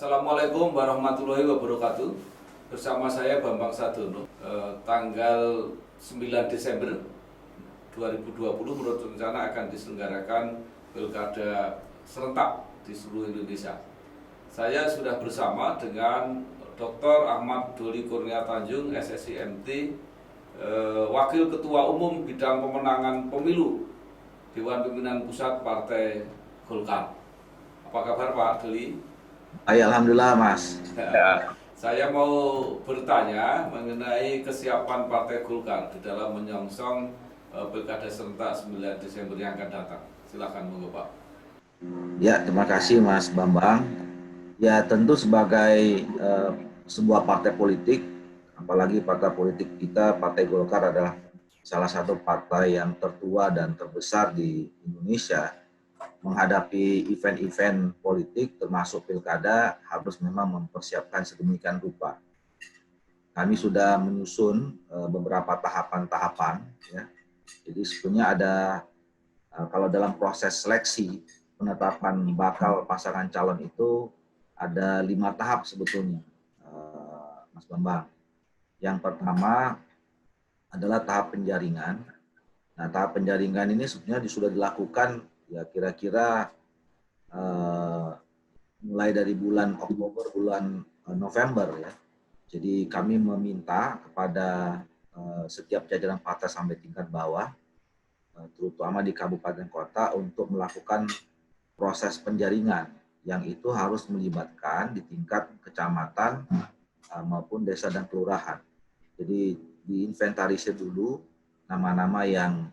Assalamualaikum warahmatullahi wabarakatuh. Bersama saya Bambang Sadono. Tanggal 9 Desember 2020 menurut rencana akan diselenggarakan pilkada serentak di seluruh Indonesia. Saya sudah bersama dengan Dr. Ahmad Doli Kurnia Tanjung, SSI-MT, Wakil Ketua Umum Bidang Pemenangan Pemilu Dewan Pimpinan Pusat Partai Golkar. Apa kabar Pak Doli? Alhamdulillah Mas. Ya. Saya mau bertanya mengenai kesiapan Partai Golkar di dalam menyongsong Pilkada serentak 9 Desember yang akan datang. Silakan monggo Pak. Ya, terima kasih Mas Bambang. Ya, tentu sebagai sebuah partai politik, apalagi partai politik kita, Partai Golkar adalah salah satu partai yang tertua dan terbesar di Indonesia. Menghadapi event-event politik termasuk pilkada harus memang mempersiapkan sedemikian rupa. Kami sudah menyusun beberapa tahapan-tahapan, ya. Jadi sebetulnya ada kalau dalam proses seleksi penetapan bakal pasangan calon itu ada 5 tahap sebetulnya, Mas Bambang. Yang pertama adalah tahap penjaringan. Nah, tahap penjaringan ini sebenarnya sudah dilakukan ya kira-kira mulai dari bulan Oktober, bulan November ya. Jadi kami meminta kepada setiap jajaran partai sampai tingkat bawah, terutama di kabupaten kota, untuk melakukan proses penjaringan yang itu harus melibatkan di tingkat kecamatan maupun desa dan kelurahan. Jadi diinventarisir dulu nama-nama yang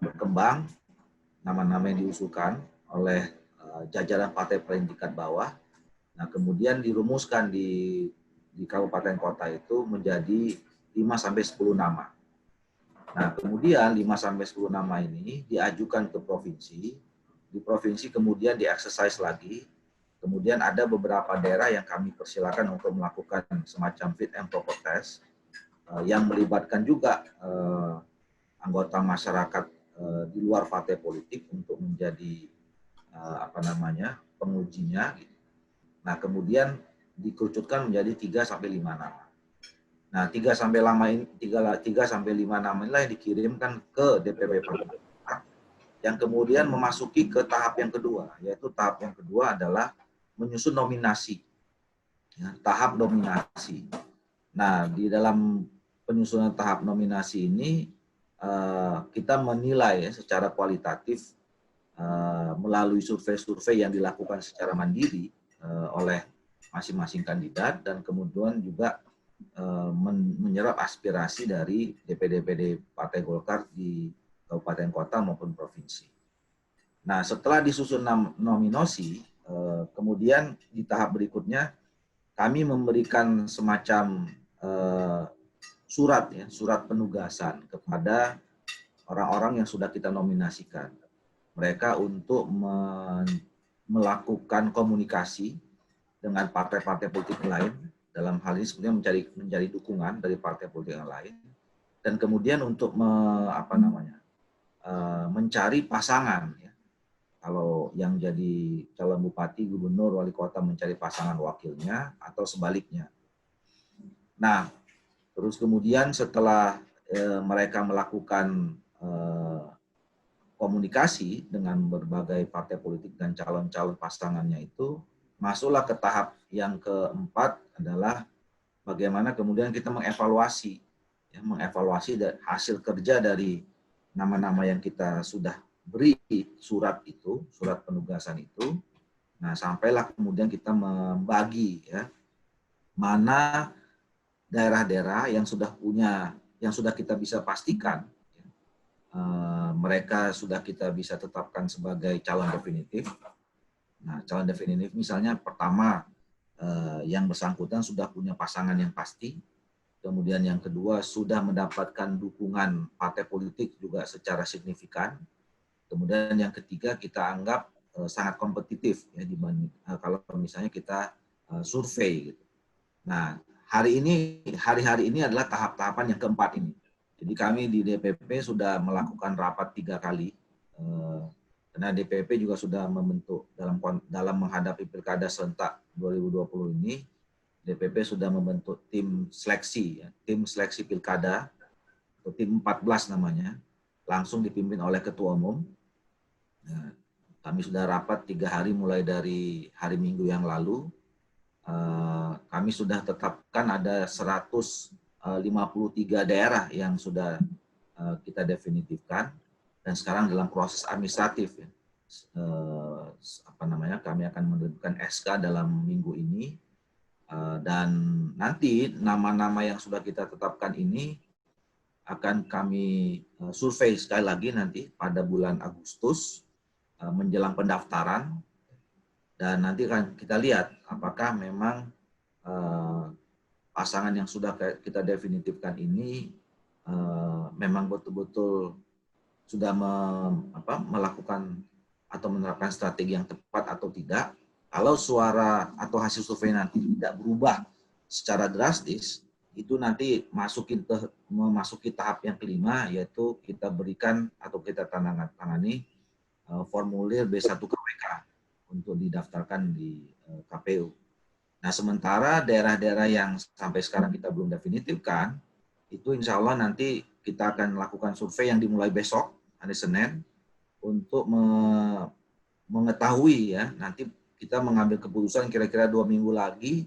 berkembang, nama-nama yang diusulkan oleh jajaran partai paling tingkat bawah. Nah, kemudian dirumuskan di kabupaten kota itu menjadi 5-10 nama. Nah, kemudian 5-10 nama ini diajukan ke provinsi. Di provinsi kemudian di-exercise lagi. Kemudian ada beberapa daerah yang kami persilakan untuk melakukan semacam fit and proper test yang melibatkan juga anggota masyarakat di luar partai politik untuk menjadi pengujinya. Nah, kemudian dikerucutkan menjadi 3-5 nama. Nah, 3-5 nama inilah yang dikirimkan ke DPP Partai yang kemudian memasuki ke tahap yang kedua, yaitu tahap yang kedua adalah menyusun nominasi. Ya, tahap nominasi. Nah, di dalam penyusunan tahap nominasi ini kita menilai ya, secara kualitatif melalui survei-survei yang dilakukan secara mandiri oleh masing-masing kandidat, dan kemudian juga menyerap aspirasi dari DPD-DPD Partai Golkar di kabupaten kota maupun provinsi. Nah, setelah disusun nominasi, kemudian di tahap berikutnya kami memberikan semacam surat penugasan kepada orang-orang yang sudah kita nominasikan. Mereka untuk melakukan komunikasi dengan partai-partai politik lain, dalam hal ini sebenarnya mencari dukungan dari partai politik yang lain, dan kemudian untuk mencari pasangan. Ya. Kalau yang jadi calon bupati, gubernur, wali kota mencari pasangan wakilnya, atau sebaliknya. Nah, terus kemudian setelah mereka melakukan komunikasi dengan berbagai partai politik dan calon-calon pasangannya itu, masuklah ke tahap yang keempat adalah bagaimana kemudian kita mengevaluasi hasil kerja dari nama-nama yang kita sudah beri surat penugasan itu. Nah, sampailah kemudian kita membagi ya mana daerah-daerah yang sudah kita bisa pastikan mereka sudah kita bisa tetapkan sebagai calon definitif. Nah, calon definitif misalnya pertama yang bersangkutan sudah punya pasangan yang pasti. Kemudian yang kedua sudah mendapatkan dukungan partai politik juga secara signifikan. Kemudian yang ketiga kita anggap sangat kompetitif ya dibanding kalau misalnya kita survei gitu. Nah, hari-hari ini adalah tahap-tahapan yang keempat ini. Jadi kami di DPP sudah melakukan rapat 3 kali. Karena DPP juga sudah membentuk dalam menghadapi pilkada serentak 2020 ini, DPP sudah membentuk tim seleksi, ya, tim seleksi pilkada, atau tim 14 namanya, langsung dipimpin oleh Ketua Umum. Nah, kami sudah rapat 3 hari mulai dari hari Minggu yang lalu. Kami sudah tetapkan ada 153 daerah yang sudah kita definitifkan, dan sekarang dalam proses administratif, ya. Kami akan menerbitkan SK dalam minggu ini, dan nanti nama-nama yang sudah kita tetapkan ini akan kami survei sekali lagi nanti pada bulan Agustus menjelang pendaftaran, dan nanti akan kita lihat apakah memang pasangan yang sudah kita definitifkan ini memang betul-betul sudah melakukan atau menerapkan strategi yang tepat atau tidak. Kalau suara atau hasil survei nanti tidak berubah secara drastis, itu nanti memasuki tahap yang kelima, yaitu kita berikan atau kita tangani formulir B1 KPK untuk didaftarkan di KPU. Nah, sementara daerah-daerah yang sampai sekarang kita belum definitifkan, itu insya Allah nanti kita akan melakukan survei yang dimulai besok, hari Senin, untuk mengetahui, ya, nanti kita mengambil keputusan kira-kira 2 minggu lagi,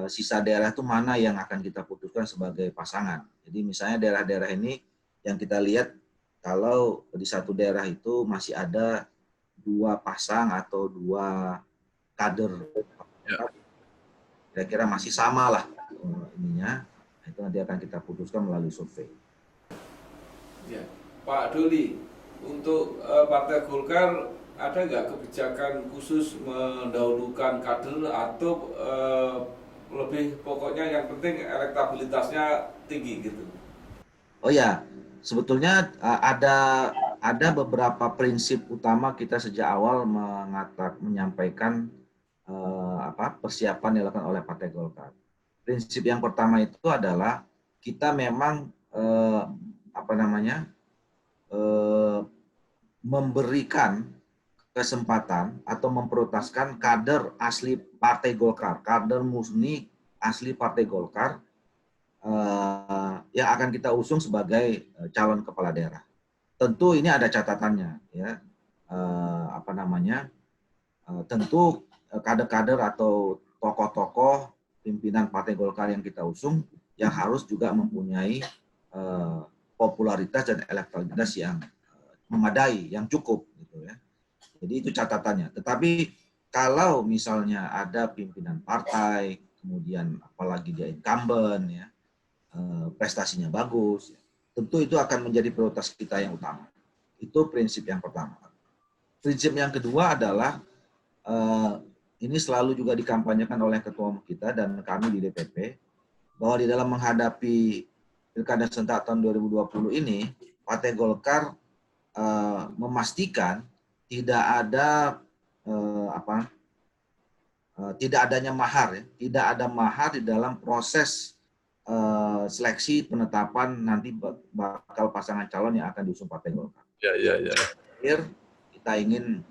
sisa daerah itu mana yang akan kita putuskan sebagai pasangan. Jadi misalnya daerah-daerah ini yang kita lihat, kalau di satu daerah itu masih ada 2 pasang atau 2 kader, kira-kira masih sama lah ininya, itu nanti akan kita putuskan melalui survei. Ya, Pak Doli, untuk Partai Golkar ada nggak kebijakan khusus mendahulukan kader atau lebih pokoknya yang penting elektabilitasnya tinggi gitu? Oh ya, sebetulnya ada beberapa prinsip utama kita sejak awal menyampaikan persiapan yang dilakukan oleh Partai Golkar. Prinsip yang pertama itu adalah kita memang memberikan kesempatan atau memprioritaskan kader asli Partai Golkar, kader murni asli Partai Golkar yang akan kita usung sebagai calon kepala daerah. Tentu ini ada catatannya, ya. Tentu kader-kader atau tokoh-tokoh pimpinan Partai Golkar yang kita usung yang harus juga mempunyai popularitas dan elektabilitas yang memadai, yang cukup, gitu ya. Jadi itu catatannya. Tetapi kalau misalnya ada pimpinan partai, kemudian apalagi dia incumbent, ya, prestasinya bagus, ya, tentu itu akan menjadi prioritas kita yang utama. Itu prinsip yang pertama. Prinsip yang kedua adalah ini selalu juga dikampanyekan oleh ketua umum kita dan kami di DPP, bahwa di dalam menghadapi Pilkada serentak tahun 2020 ini, Partai Golkar memastikan tidak ada tidak adanya mahar, ya. Tidak ada mahar di dalam proses seleksi penetapan nanti bakal pasangan calon yang akan diusung Partai Golkar. Akhir kita ingin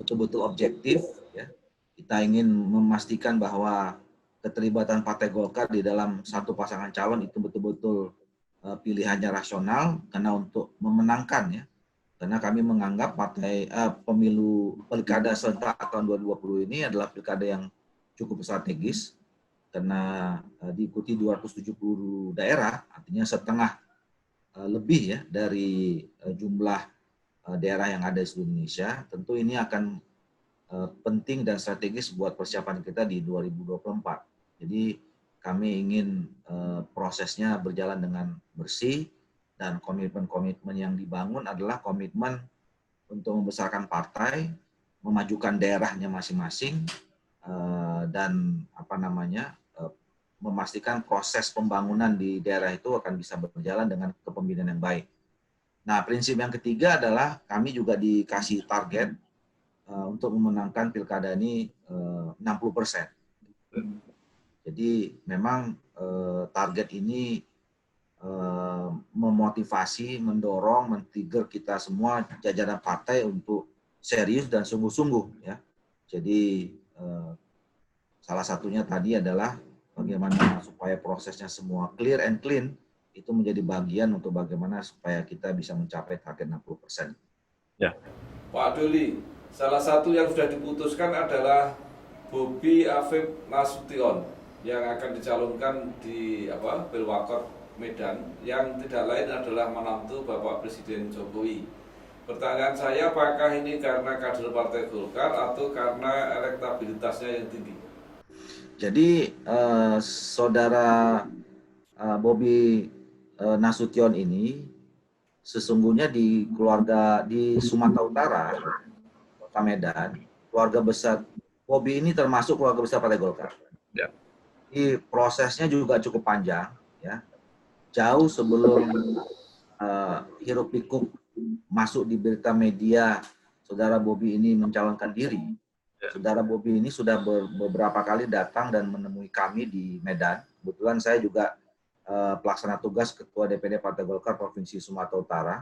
betul-betul objektif, ya. Kita ingin memastikan bahwa keterlibatan Partai Golkar di dalam satu pasangan calon itu betul-betul pilihannya rasional, karena untuk memenangkan, ya. Karena kami menganggap pemilu Pilkada serentak tahun 2020 ini adalah pilkada yang cukup strategis, karena diikuti 270 daerah, artinya setengah lebih, ya, dari jumlah daerah yang ada di seluruh Indonesia. Tentu ini akan penting dan strategis buat persiapan kita di 2024. Jadi kami ingin prosesnya berjalan dengan bersih, dan komitmen-komitmen yang dibangun adalah komitmen untuk membesarkan partai, memajukan daerahnya masing-masing, dan memastikan proses pembangunan di daerah itu akan bisa berjalan dengan kepemimpinan yang baik. Nah, prinsip yang ketiga adalah kami juga dikasih target untuk memenangkan pilkada ini 60%. Jadi memang target ini memotivasi, mendorong, men-trigger kita semua jajaran partai untuk serius dan sungguh-sungguh, ya. Jadi Salah satunya tadi adalah bagaimana supaya prosesnya semua clear and clean, itu menjadi bagian untuk bagaimana supaya kita bisa mencapai target 60%. Ya. Pak Doli, salah satu yang sudah diputuskan adalah Bobi Afif Nasution yang akan dicalonkan di Pilwakot Medan, yang tidak lain adalah menantu Bapak Presiden Jokowi. Pertanyaan saya, apakah ini karena kader Partai Golkar atau karena elektabilitasnya yang tinggi? Jadi saudara Bobi Nasution ini sesungguhnya di keluarga di Sumatera Utara, Kota Medan, keluarga besar Bobi ini termasuk keluarga besar Partai Golkar. Ya. Jadi prosesnya juga cukup panjang, ya. Jauh sebelum hiruk pikuk masuk di berita media, saudara Bobi ini mencalonkan diri. Saudara Bobi ini sudah beberapa kali datang dan menemui kami di Medan. Kebetulan saya juga pelaksana tugas Ketua DPD Partai Golkar Provinsi Sumatera Utara.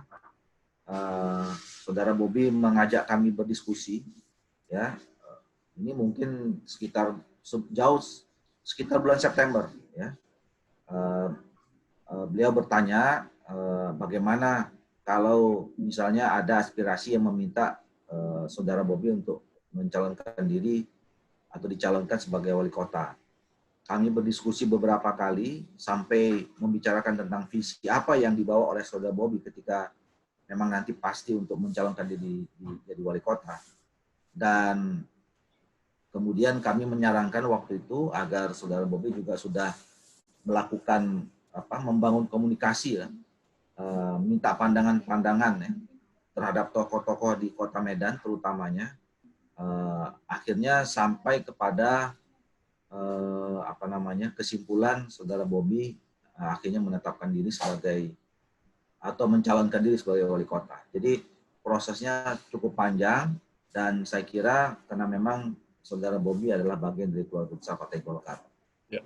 Saudara Bobi mengajak kami berdiskusi, ya. Ini mungkin sekitar bulan September, ya. Beliau bertanya bagaimana kalau misalnya ada aspirasi yang meminta saudara Bobi untuk mencalonkan diri atau dicalonkan sebagai wali kota. Kami berdiskusi beberapa kali sampai membicarakan tentang visi apa yang dibawa oleh saudara Bobi ketika memang nanti pasti untuk mencalonkan diri jadi wali kota. Dan kemudian kami menyarankan waktu itu agar saudara Bobi juga sudah melakukan membangun komunikasi, ya, minta pandangan-pandangan, ya, terhadap tokoh-tokoh di Kota Medan terutamanya. Akhirnya sampai kepada kesimpulan saudara Bobi akhirnya menetapkan diri sebagai atau mencalonkan diri sebagai wali kota. Jadi prosesnya cukup panjang dan saya kira karena memang saudara Bobi adalah bagian dari keluarga besar Partai Golkar. Ya.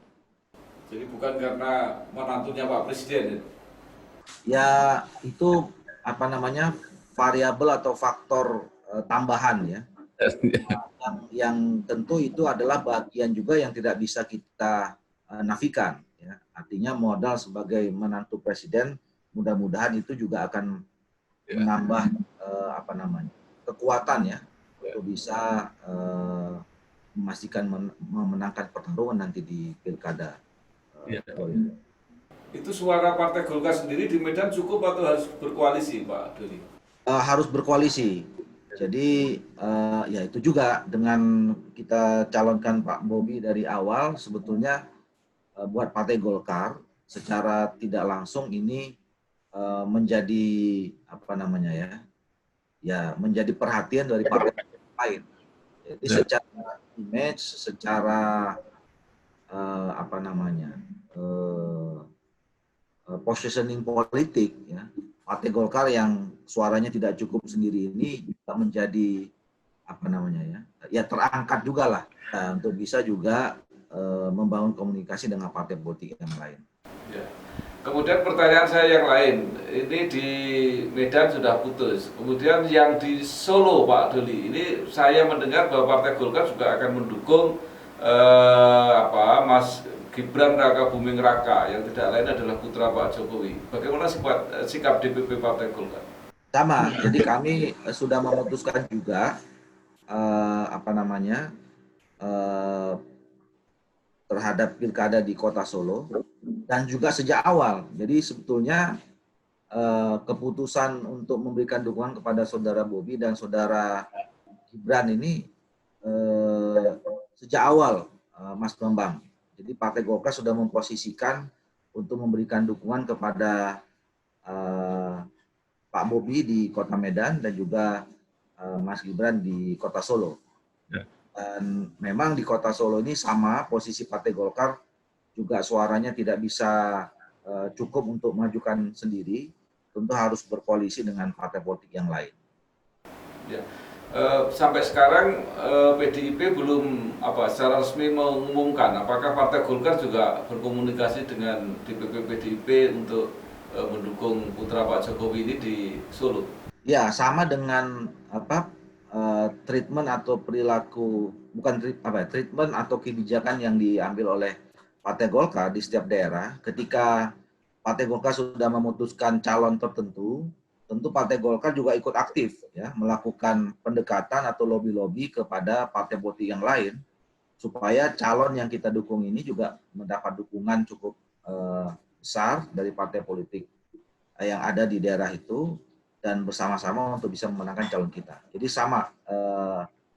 Jadi bukan karena menantunya Pak Presiden? Ya, itu variabel atau faktor tambahan, ya. Yang tentu itu adalah bagian juga yang tidak bisa kita nafikan, ya. Artinya modal sebagai menantu presiden, mudah-mudahan itu juga akan menambah kekuatan, ya, untuk bisa memastikan memenangkan pertarungan nanti di pilkada. Itu suara Partai Golkar sendiri di Medan cukup atau harus berkoalisi, Pak Doli? Harus berkoalisi. Jadi ya itu juga dengan kita calonkan Pak Bobi dari awal, sebetulnya buat Partai Golkar secara tidak langsung ini menjadi menjadi perhatian dari partai lain. Jadi secara image, secara positioning politik, ya, Partai Golkar yang suaranya tidak cukup sendiri ini juga menjadi terangkat juga lah untuk bisa juga membangun komunikasi dengan partai politik yang lain. Ya. Kemudian pertanyaan saya yang lain, ini di Medan sudah putus, kemudian yang di Solo, Pak Doli, ini saya mendengar bahwa Partai Golkar juga akan mendukung Mas Gibran Raka Buming Raka, yang tidak lain adalah putra Pak Jokowi. Bagaimana sikap DPP Partai Golkar? Sama, jadi kami sudah memutuskan juga terhadap pilkada di Kota Solo dan juga sejak awal. Jadi sebetulnya keputusan untuk memberikan dukungan kepada saudara Bobi dan saudara Gibran ini sejak awal, Mas Bambang. Jadi Partai Golkar sudah memposisikan untuk memberikan dukungan kepada Pak Bobi di Kota Medan dan juga Mas Gibran di Kota Solo. Ya. Dan memang di Kota Solo ini sama posisi Partai Golkar juga suaranya tidak bisa cukup untuk mengajukan sendiri, tentu harus berkoalisi dengan partai politik yang lain. Ya. Sampai sekarang PDIP belum secara resmi mengumumkan apakah Partai Golkar juga berkomunikasi dengan DPP PDIP untuk mendukung putra Pak Jokowi ini di Solo. Ya, sama dengan treatment atau perilaku, bukan treatment atau kebijakan yang diambil oleh Partai Golkar di setiap daerah. Ketika Partai Golkar sudah memutuskan calon tertentu, tentu Partai Golkar juga ikut aktif ya, melakukan pendekatan atau lobby-lobby kepada partai politik yang lain supaya calon yang kita dukung ini juga mendapat dukungan cukup besar dari partai politik yang ada di daerah itu, dan bersama-sama untuk bisa memenangkan calon kita. Jadi sama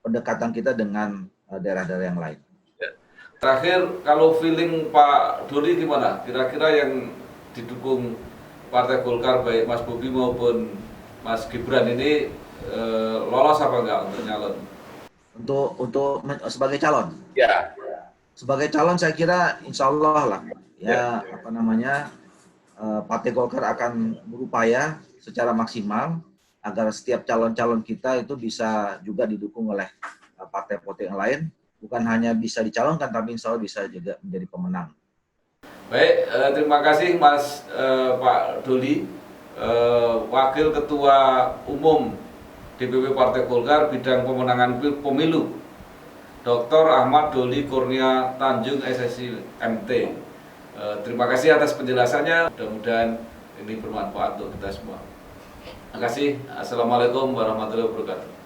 pendekatan kita dengan daerah-daerah yang lain. Terakhir, kalau feeling Pak Doli gimana? Kira-kira yang didukung Partai Golkar baik Mas Bobi maupun Mas Gibran ini lolos apa enggak untuk nyalon? Untuk sebagai calon? Ya. Sebagai calon saya kira insya Allah lah. Ya, apa namanya, Partai Golkar akan berupaya secara maksimal agar setiap calon-calon kita itu bisa juga didukung oleh partai politik yang lain, bukan hanya bisa dicalonkan tapi insya Allah bisa juga menjadi pemenang. Baik, terima kasih Mas Pak Doli, Wakil Ketua Umum DPP Partai Golkar bidang pemenangan pemilu, Dr. Ahmad Doli Kurnia Tanjung SSI MT. Terima kasih atas penjelasannya, mudah-mudahan ini bermanfaat untuk kita semua. Terima kasih. Assalamualaikum warahmatullahi wabarakatuh.